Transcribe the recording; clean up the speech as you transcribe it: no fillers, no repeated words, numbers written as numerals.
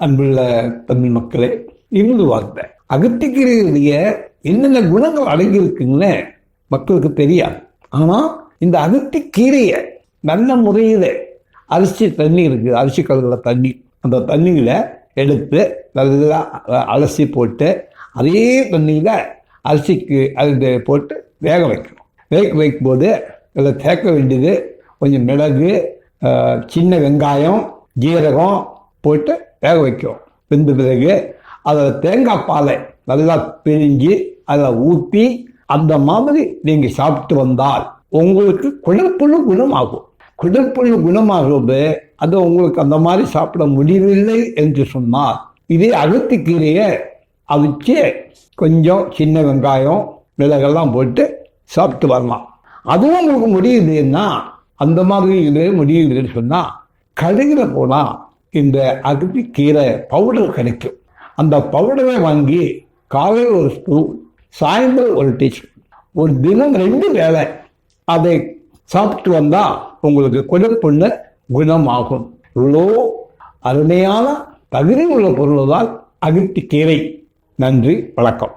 அன்புள்ள தமிழ் மக்களே, இருந்து வார்த்தை அகத்திக்கீரையுடைய என்னென்ன குணங்கள் அடங்கியிருக்குன்னு மக்களுக்கு தெரியாது. ஆனால் இந்த அகத்திக்கீரையை நல்ல முறையில் அரிசி தண்ணி இருக்குது, அரிசி கலந்த தண்ணி, அந்த தண்ணியில் எடுத்து நல்லா அலசி போட்டு அதே தண்ணியில் அரிசிக்கு அது போட்டு வேக வைக்கணும். வேக வைக்கும்போது அதில் சேர்க்க வேண்டியது கொஞ்சம் மிளகு, சின்ன வெங்காயம், ஜீரகம் போட்டு வேக வைக்கும். வெந்த பிறகு அதில் தேங்காய் பாலை நல்லா பிழிஞ்சு அதில் ஊற்றி அந்த மாதிரி நீங்கள் சாப்பிட்டு வந்தால் உங்களுக்கு குடற்புழு குணமாகும். குடற்புழு குணமாகுது. அது உங்களுக்கு அந்த மாதிரி சாப்பிட முடியவில்லை என்று சொன்னால் இதே அகத்திக்கீரையை அவிச்சு கொஞ்சம் சின்ன வெங்காயம் மிளகெல்லாம் போட்டு சாப்பிட்டு வரலாம். அதுவும் உங்களுக்கு முடியுதுன்னா, அந்த மாதிரி இது முடியுதுன்னு சொன்னால் கடையில் போனால் இந்த அகத்திக்கீரை பவுடர் கிடைக்கும். அந்த பவுடரை வாங்கி காலையில் ஒரு ஸ்பூன், சாயந்தரம் ஒரு டீஸ்பூன், ஒரு தினம் 2 வேளை அதை சாப்பிட்டு வந்தால் உங்களுக்கு குடற்புண்ணு குணமாகும். இவ்வளோ அருமையான தகுதி உள்ள பொருள் தான் அகத்திக்கீரை. நன்றி, வணக்கம்.